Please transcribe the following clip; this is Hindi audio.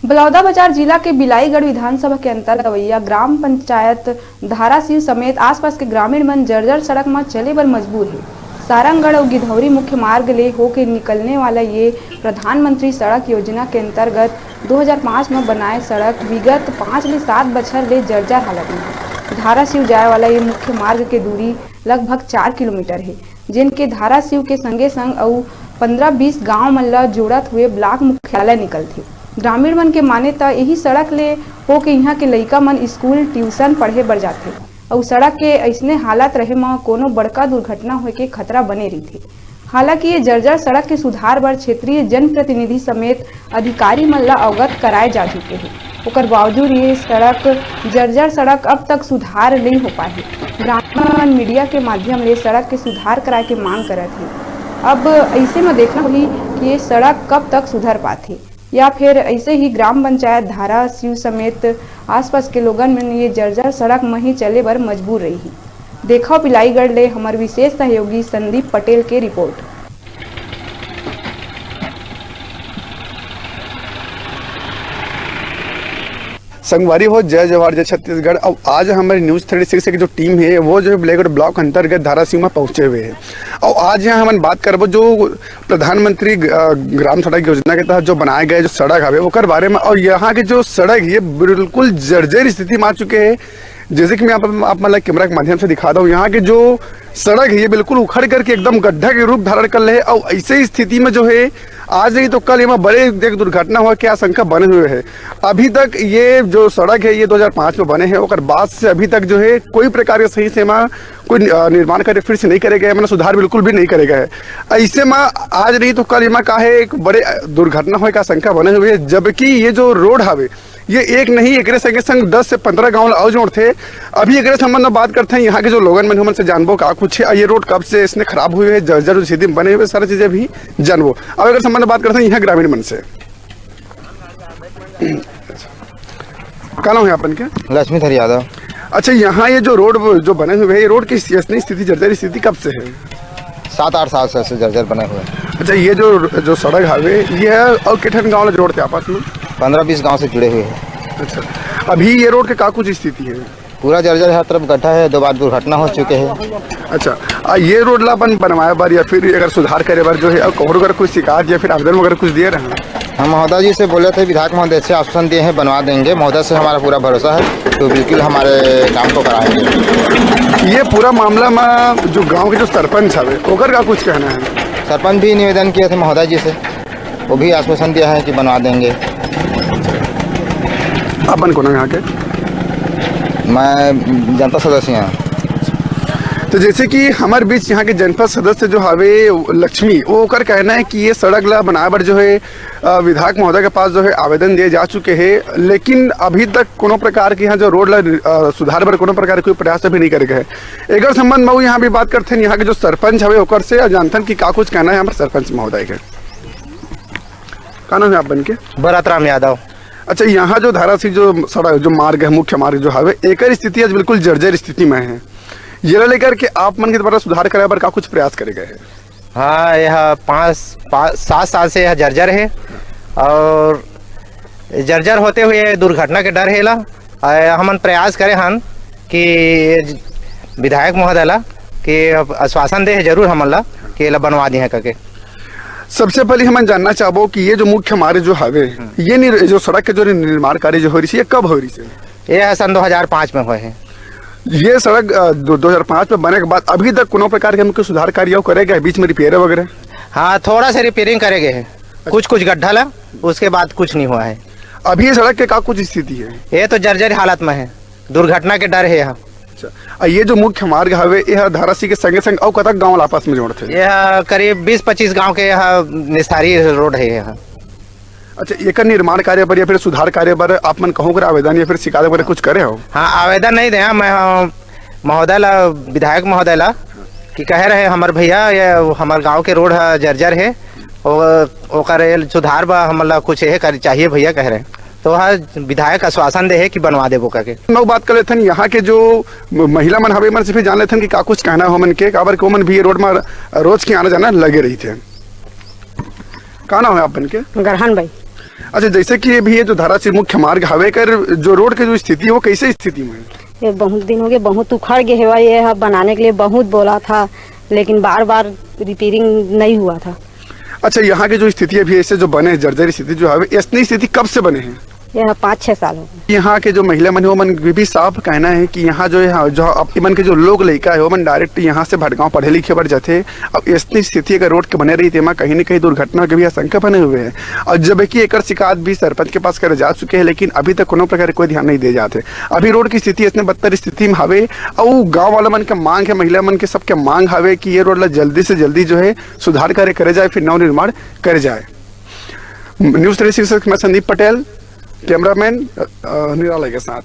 बलौदाबाजार जिला के बिलाईगढ़ विधानसभा के अंतर्गत रवैया ग्राम पंचायत धाराशिव समेत आसपास के ग्रामीण मन जर्जर सड़क में चले बर मजबूर है। सारंगगढ़ और गिधौरी मुख्य मार्ग ले होकर निकलने वाला ये प्रधानमंत्री सड़क योजना के अंतर्गत 2005 में बनाए सड़क विगत 5 से 7 बछर ले जर्जर हालत में है। धाराशिव जाए वाला ये मुख्य मार्ग के दूरी लगभग 4 किलोमीटर है, जिनके धाराशिव के संगे संग और 15-20 गाँव मन ला जोड़त हुए ब्लॉक मुख्यालय निकलते। ग्रामीण मन के माने त यही सड़क ले हो के यहाँ के लइका मन स्कूल ट्यूशन पढ़े बर जाते और सड़क के ऐसने हालत रहे में कोनो बड़का दुर्घटना होए के खतरा बने रही थे। हालांकि ये जर्जर सड़क के सुधार बर क्षेत्रीय जनप्रतिनिधि समेत अधिकारी मन ला अवगत कराए जा चुके हैं। ओकर बावजूद ये जर्जर सड़क अब तक सुधार नहीं हो पाए। ग्रामीण मीडिया के माध्यम ले सड़क के सुधार कराए के मांग करत है। अब ऐसे में देखना होगी कि ये सड़क कब तक सुधर पाते या फिर ऐसे ही ग्राम पंचायत धाराशिव समेत आसपास के लोगन में ये जर्जर सड़क में ही चले बर मजबूर रही। देखो बिलाईगढ़ ले हमारे विशेष सहयोगी संदीप पटेल के रिपोर्ट। संगवारी हो, जय जवाहर, जय छत्तीसगढ़। अब आज हमारी न्यूज़ 36 की जो टीम है वो जो है बिलाईगढ़ ब्लॉक अंतर्गत धाराशिव में पहुंचे हुए हैं और आज यहाँ हम बात करब जो प्रधानमंत्री ग्राम सड़क योजना के तहत जो बनाए गए जो सड़क है वो बारे में। और यहाँ की जो सड़क ये बिल्कुल जर्जर स्थिति में आ चुके हैं। जैसे कि मैं आप मतलब कैमरा के माध्यम से दिखा दूँ, यहाँ की जो सड़क है ये बिल्कुल उखड़ करके एकदम गड्ढा के रूप धारण कर रहे और ऐसे स्थिति में जो है आज नहीं तो कल यहाँ बड़े एक दुर्घटना हुआ की आशंका बने हुए है। अभी तक ये जो सड़क है ये 2005 में बने हैं और बाद से अभी तक जो है कोई प्रकार के सही से कोई निर्माण कार्य फिर से नहीं करे गए, मैंने सुधार बिल्कुल भी नहीं करे गए। ऐसे में आज नहीं तो कल यहाँ का है एक बड़े दुर्घटना होने का आशंका बने हुए है। जबकि ये जो रोड हवे ये एक नहीं एक संगे संग 10 से 15 गाँव और जोड़ थे। अभी एक संबंध में बात करते हैं यहाँ के जो लोगन में हमन से जानबो का कुछ है, ये रोड कब से इसने खराब हुए है, जर्जर स्थिति में बने हुए सारी चीजें भी जानबो। अब अगर संबंध में बात करते हैं यहाँ ग्रामीण मन से, क्या नाम है अपन के? लक्ष्मीधर यादव। अच्छा, यहाँ ये जो रोड जो बने हुए है ये रोड की स्थिति जर्जर स्थिति कब से है? 7-8 साल से जर्जर बने हुए हैं। अच्छा, ये जो सड़क हवे ये है और कितने गाँव जोड़ते आपस में? 15-20 गांव से जुड़े हुए हैं। अच्छा, अभी ये रोड के का कुछ स्थिति है? पूरा जर्जर हर तरफ गड्ढा है, 2 बार दुर्घटना हो चुके हैं। अच्छा, ये रोड ला अपन बनवाए बार या फिर अगर सुधार करे बार जो है अगर कुछ शिकायत या फिर आवेदन वगैरह कुछ दिए रहे हैं? हम महोदय जी से बोले थे, विधायक महोदय से आश्वासन दिए हैं बनवा देंगे। महोदय से हमारा पूरा भरोसा है तो बिल्कुल हमारे काम को कराएंगे। ये पूरा मामला में जो गाँव के जो सरपंच है ओकर का कुछ कहना है? सरपंच भी निवेदन किए थे महोदय जी से, वो भी आश्वासन दिया है कि बनवा देंगे। अपन को ना यहाँ के? मैं जनपद सदस्य हूँ। तो जैसे कि हमारे बीच यहाँ के जनपद सदस्य जो हवे लक्ष्मी, वो कर कहना है कि ये सड़क ला बनाए बर जो है विधायक महोदय के पास जो है आवेदन दिए जा चुके हैं, लेकिन अभी तक कोनो प्रकार के यहाँ जो रोड ला सुधार बर कोनो प्रकार कोई प्रयास अभी नहीं करे गए। एक संबंध में यहाँ भी बात करते हैं यहाँ के जो सरपंच हवे ओकर से जानथन की का कुछ कहना है हमारे सरपंच महोदय के। का नाम है आप बन के? भरतराम यादव। अच्छा, यहाँ जो धाराशिव जो सड़क जो मार्ग है मुख्य मार्ग जो हवे एक स्थिति आज बिल्कुल जर्जर स्थिति में है। ये लेकर के आप मन के द्वारा सुधार करे पर का कुछ प्रयास करे गए हैं? हाँ, यह 5-7 साल से यह जर्जर है और जर्जर होते हुए दुर्घटना के डर है। हमन प्रयास करे हन कि विधायक महोदय ला कि आश्वासन दे जरूर हमन ला कि बनवा दी है करके। सबसे पहले हम जानना चाहबो कि ये जो मुख्य मार्ग जो हवे ये जो सड़क के जो निर्माण कार्य जो हो रही है ये कब हो रही है? ये सन 2005 में हुए हैं। ये सड़क 2005 में बने के बाद अभी तक कोनो प्रकार के हमको सुधार कार्य करेगा बीच में रिपेयर वगैरह? हाँ, थोड़ा सा रिपेयरिंग करे गए हैं, कुछ गड्ढा ला, उसके बाद कुछ नहीं हुआ है। अभी ये सड़क के का कुछ स्थिति है? ये तो जर्जर हालत में है, दुर्घटना के डर है यहाँ। अच्छा, ये जो मुख्य मार्ग हवे यह धाराशिव के संगे संग और कतक गाँव आपस में जोड़ते हैं? यह करीब 20-25 गाँव के यहाँ निस्तारी रोड है यहाँ। अच्छा, एक निर्माण कार्य पर या फिर सुधार कार्य पर आप मन कहूँ आवेदन या फिर शिकायत वगैरह कुछ करे हो? हाँ, आवेदन नहीं दे, मैं महोदय ला विधायक महोदय ला कि कह रहे हमारे भैया ये हमारे गांव के रोड जर्जर है और सुधार बा हमला कुछ है कर चाहिए भैया कह रहे हैं, तो हाँ विधायक आश्वासन दे है कि बनवा दे बोका के। लोग बात कर लेते हैं यहाँ के जो महिला मन हवे मन से भी जान लेते हैं कि का कुछ कहना हो मन के काबर को मन भी रोड में रोज के आना जाना लगे रही थे। का नाम है आप बन के? गरहन भाई। अच्छा, जैसे कि अभी ये जो धारासिव मुख्य मार्ग हवे कर जो रोड के जो स्थिति है वो कैसे स्थिति में है? ये बहुत दिन हो गए, बहुत उखड़ गए है। ये बनाने के लिए बहुत बोला था, लेकिन बार बार रिपेयरिंग नहीं हुआ था। अच्छा, यहाँ की जो स्थिति अभी ऐसे जो बने हैं जर्जर स्थिति जो है ऐसी स्थिति कब से बने हैं? यह 5-6 साल हो गए। यहाँ के जो महिला मन है वो मन भी साफ कहना है कि यहाँ जो है जो अब मन के जो लोग लड़का है वो मन डायरेक्ट यहाँ से भटगांव पढ़े लिखे बढ़ जाते। अब ऐसी स्थिति अगर रोड के बने रही तेमा कहीं न कहीं दुर्घटना के भी आशंका बने हुए हैं। और जबकि एक शिकायत भी सरपंच के पास करे जा चुके हैं, लेकिन अभी तक कोनो प्रकार कोई ध्यान नहीं दे जाते। अभी रोड की स्थिति इतने बदतर स्थिति में हवे और गाँव वाला मन के मांग है, महिला मन के सबके मांग हवे कि ये रोड जल्दी से जल्दी जो है सुधार करे जाए, फिर नवनिर्माण करे जाए। न्यूज़ 360 मैं संदीप पटेल, कैमरामैन निराला के साथ।